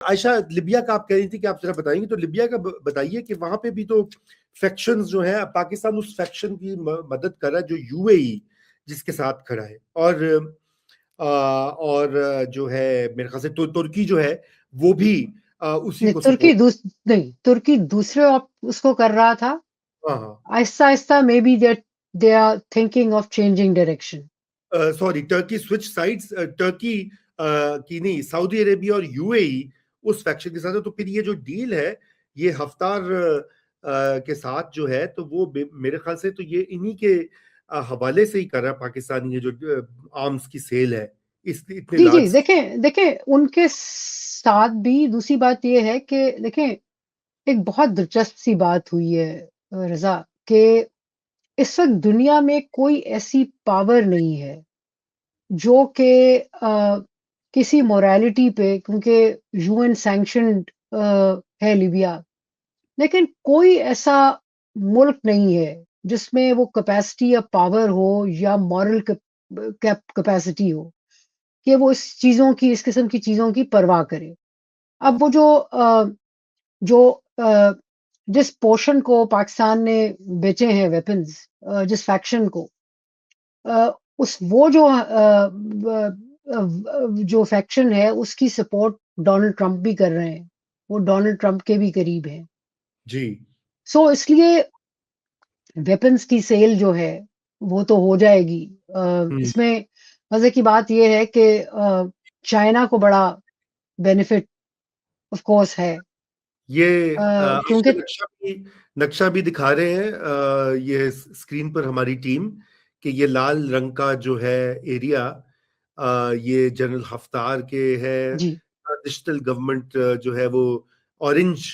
आयशा, लिबिया का आप कह रही थी कि आप जरा बताएंगे, तो लिबिया का बताइए कि वहां पे भी तो फैक्शंस जो है, पाकिस्तान उस फैक्शन की मदद कर रहा है जो यूएई जिसके साथ खड़ा है, और जो है मेरे ख्याल से तुर्की जो है वो भी उसी नहीं, को सपोर्ट। नहीं, तुर्की दूसरे उसको कर रहा था। हाँ हाँ, आहिस्ता आहिस्ता maybe they are thinking of changing direction. Sorry, Turkey switch sides, Turkey की नहीं, सऊदी अरेबिया और यूएई उस फैक्शन के साथ है। तो फिर ये जो डील है ये हफ्तार के साथ जो है, तो वो मेरे ख्याल से तो ये इन्हीं के हवाले से ही कर रहा है पाकिस्तान, ये जो आर्म्स की सेल है इस इतने जी जी, लार्ज। देखें देखें, उनके साथ भी दूसरी बात ये है कि देखें, एक बहुत दिलचस्प सी बात हुई है रजा, कि इस वक्त दुनिया में कोई ऐसी पावर नहीं है जो कि किसी मोरालिटी पे, क्योंकि यूएन सैंक्शनड है लिबिया, लेकिन कोई ऐसा मुल्क नहीं है जिसमें वो कैपेसिटी या पावर हो या मॉरल कैपेसिटी हो कि वो इस किस्म की चीजों की परवाह करे। अब वो जो जिस पोर्शन को पाकिस्तान ने बेचे हैं वेपन्स, जिस फैक्शन को, उस वो जो फैक्शन है उसकी सपोर्ट डोनाल्ड ट्रंप भी कर रहे हैं, वो डोनाल्ड ट्रंप के भी करीब हैं। जी। सो इसलिए वेपन्स की सेल जो है वो तो हो जाएगी। हम्म। इसमें मजे की बात ये है कि चाइना को बड़ा बेनिफिट ऑफ कोर्स है, ये आपका क्योंकि नक्शा भी दिखा रहे हैं ये स्क्रीन पर हमारी टीम, कि ये लाल रंग का जो है एरिया, ये जनरल हफ्तार के है। जी डिजिटल गवर्नमेंट जो है वो ऑरेंज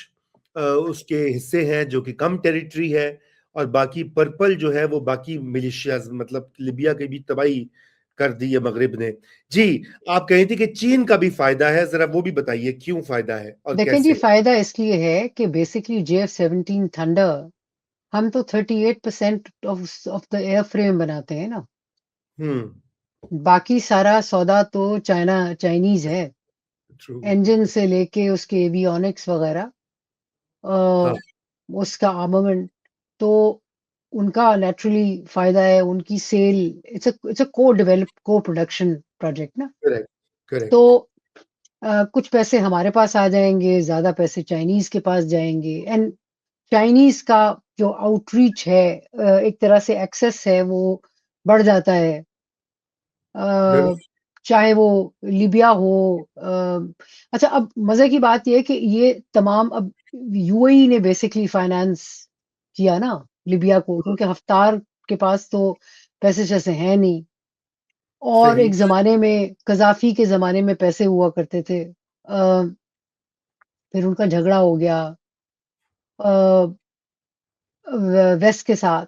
उसके हिस्से हैं जो कि कम टेरिटरी है, और बाकी पर्पल जो है वो बाकी मिलिशियाज, मतलब लिबिया की भी तबाही कर दी है मगरिब ने। जी, आप कही थी कि चीन का भी फायदा है, जरा वो भी बताइए क्यों फायदा है और देखें जी, कैसे। फायदा इसलिए है कि बेसिकली JF-17 थंडर, हम तो 38% ऑफ द एयर फ्रेम बनाते हैं ना, हम्म। बाकी सारा सौदा तो चाइनीज है, ट्रू। इंजन से लेके उसके एवियोनिक्स वगैरह, अ, हाँ। उसका आर्मामेंट। तो उनका नेचुरली फायदा है, उनकी सेल, इट्स अ को डेवलप को प्रोडक्शन प्रोजेक्ट ना। करेक्ट तो करेक्ट। कुछ पैसे हमारे पास आ जाएंगे, ज्यादा पैसे चाइनीज के पास जाएंगे, एंड चाइनीज का जो आउटरीच है, एक तरह से एक्सेस है, वो बढ़ जाता है। अ, चाहे वो लिबिया हो। अच्छा, अब मजे की बात यह है कि ये तमाम अब यूएई ने बेसिकली फाइनेंस किया ना लिबिया को, क्योंकि हफ्तार के पास तो पैसे जैसे हैं नहीं, और सही। एक जमाने में कजाफी के जमाने में पैसे हुआ करते थे। फिर उनका झगड़ा हो गया वेस्ट के साथ।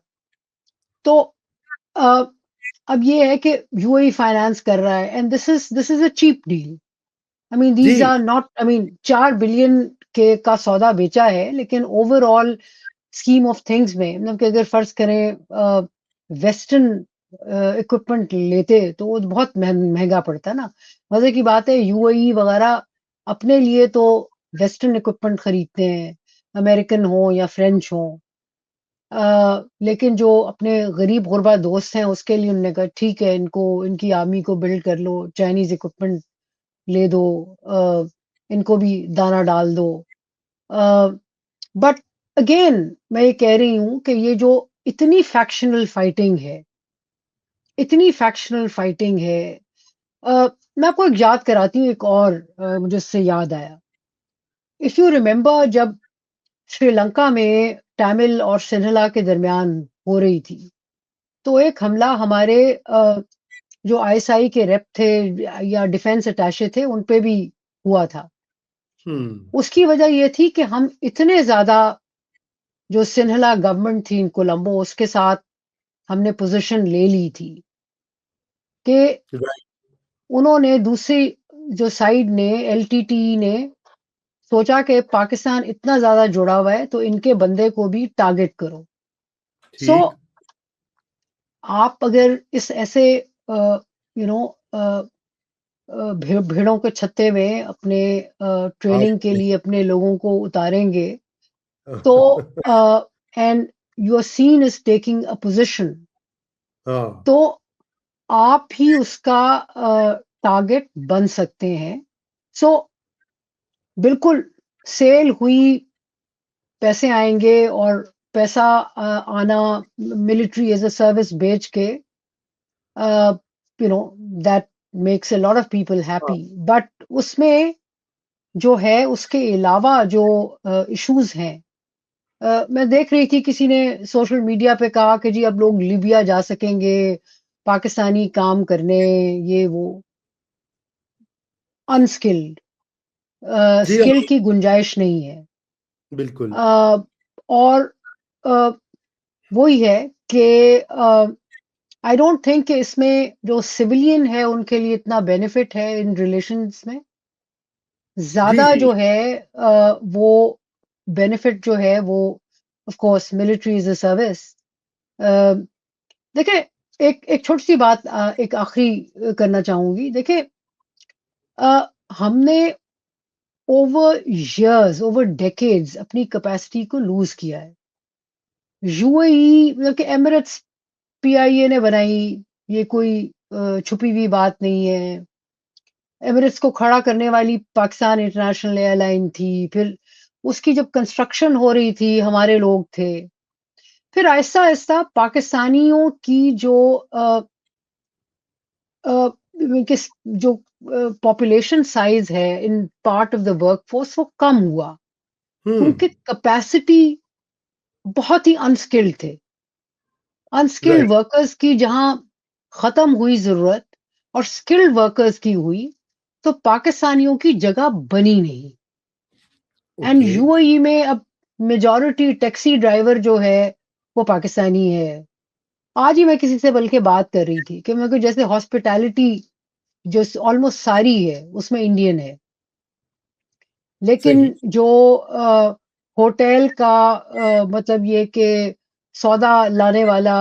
तो अ, अब ये है कि यूएई फाइनेंस कर रहा है, and this is a cheap deal. I mean these जी। Are not, I mean 4 billion के का सौदा बेचा है, लेकिन ओवरऑल स्कीम ऑफ थिंग्स में, मतलब कि अगर फर्ज करें वेस्टर्न इक्विपमेंट लेते तो वो बहुत महंगा पड़ता ना। मजे की बात है, यूएई वगैरह अपने लिए तो वेस्टर्न इक्विपमेंट खरीदते हैं, अमेरिकन हो या फ्रेंच हो। लेकिन जो अपने गरीब गुरबा दोस्त हैं उसके लिए उन्होंने कहा ठीक है, इनको, इनकी आर्मी को बिल्ड कर लो, चाइनीज इक्विपमेंट ले दो, इनको भी दाना डाल दो। बट अगेन मैं ये कह रही हूं कि ये जो इतनी फैक्शनल फाइटिंग है, इतनी फैक्शनल फाइटिंग है, मैं आपको एक याद कराती हूँ, एक और मुझे इससे याद आया। इफ यू रिमेम्बर, जब श्रीलंका में तमिल और सिन्हला के दरमियान हो रही थी, तो एक हमला हमारे जो आईएसआई के रेप थे या डिफेंस अटैचे थे उन पे भी हुआ था। हम्म। उसकी वजह ये थी कि हम इतने ज्यादा, जो सिन्हला गवर्नमेंट थी इन कोलंबो, उसके साथ हमने पोजीशन ले ली थी कि राइट। उन्होंने दूसरी जो साइड ने, एलटीटी ने सोचा कि पाकिस्तान इतना ज्यादा जुड़ा हुआ है तो इनके बंदे को भी टारगेट करो। सो ठीक। आप अगर इस ऐसे यू नो भेड़ों के छत्ते में अपने ट्रेनिंग के लिए अपने लोगों को उतारेंगे, तो and your scene is taking a position, हाँ तो आप ही उसका टारगेट बन सकते हैं। सो बिल्कुल सेल हुई, पैसे आएंगे और पैसा आना, मिलिट्री एज अ सर्विस बेच के, you know, that makes a lot of people हाँ हैप्पी। बट उसमें जो है उसके अलावा जो इश्यूज हैं, मैं देख रही थी किसी ने सोशल मीडिया पे कहा कि जी अब लोग लीबिया जा सकेंगे पाकिस्तानी काम करने, ये वो, अनस्किल्ड, जी स्किल हाँ, की गुंजाइश नहीं है। बिल्कुल और अ, वही है कि आई डोंट थिंक कि इसमें जो सिविलियन है उनके लिए इतना बेनिफिट है इन रिलेशंस में। जी ज्यादा जी जो है वो बेनिफिट जो है वो of course military is a service. देखिए, एक एक छोटी सी बात, एक आखिरी करना चाहूंगी। देखिए, हमने ओवर इयर्स, ओवर डेकेड्स अपनी कैपेसिटी को लूज किया है। यूएई मतलब कि एमिरेट्स पीआईए ने बनाई, ये कोई छुपी हुई बात नहीं है। एमिरेट्स को खड़ा करने वाली पाकिस्तान इंटरनेशनल एयरलाइन थी, फिर उसकी जब कंस्ट्रक्शन हो रही थी हमारे लोग थे। फिर आहिस्ता आहिस्ता पाकिस्तानियों की जो अ, किस जो पॉपुलेशन साइज है in part of the workforce, वो कम हुआ। हम्म उनकी कैपेसिटी बहुत ही अनस्किल्ड थे। अनस्किल्ड राइट वर्कर्स की जहां खत्म हुई जरूरत और स्किल्ड वर्कर्स की हुई, तो पाकिस्तानियों की जगह बनी नहीं। एंड ओके यूएई में अब मेजॉरिटी टैक्सी ड्राइवर जो है वो पाकिस्तानी है। आज ही मैं किसी से बल्कि बात कर रही थी कि मेरे को जैसे हॉस्पिटैलिटी जो ऑलमोस्ट सारी है उसमें इंडियन है, लेकिन सही जो होटल का मतलब ये कि सौदा लाने वाला,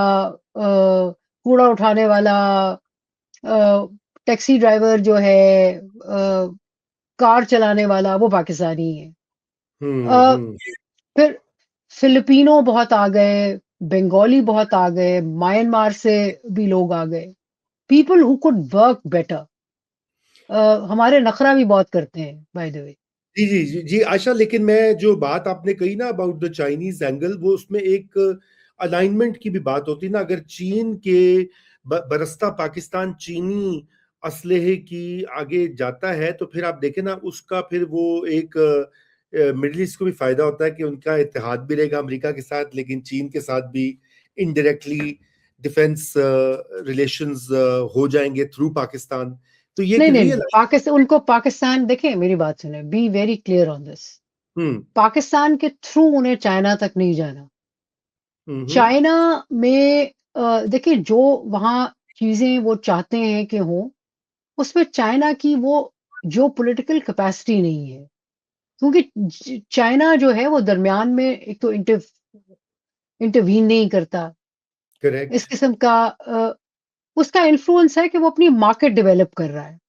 कूड़ा उठाने वाला, टैक्सी ड्राइवर जो है, कार चलाने वाला, वो पाकिस्तानी है। अ, हम्म। फिर फिलिपिनो बहुत आ गए, बंगाली बहुत आ गए, म्यांमार से भी लोग आ गए, people who could work better. हमारे नखरा भी बहुत करते हैं बाय द वे। जी जी जी जी आशा, लेकिन मैं जो बात आपने कही ना अबाउट द चाइनीज एंगल, वो उसमें एक अलाइनमेंट की भी बात होती है ना। अगर चीन के बरसता पाकिस्तान चीनी असलहे की आगे जाता है, तो फिर आप देखें ना उसका फिर वो एक मिडिल ईस्ट को भी फायदा होता है कि उनका इत्तेहाद भी रहेगा अमेरिका के साथ, लेकिन चीन के साथ भी इनडायरेक्टली डिफेंस रिलेशंस हो जाएंगे थ्रू पाकिस्तान। तो ये एक नहीं नहीं नहीं, रियल। पाकिस्तान, उनको पाकिस्तान, देखिए मेरी बात सुने, be very clear on this. Hmm Pakistan के थ्रू उन्हें चाइना तक नहीं जाना। हम्म चाइना में देखिए जो वहाँ चीजें वो चाहते हैं कि हो, उसमें चाइना की वो जो पॉलिटिकल कैपेसिटी नहीं है। क्योंकि चाइना जो है वो दरमियान में एक तो इंटरवीन नहीं करता। इस करेक्ट किस्म का उसका इन्फ्लुएंस है कि वो अपनी मार्केट डेवलप कर रहा है।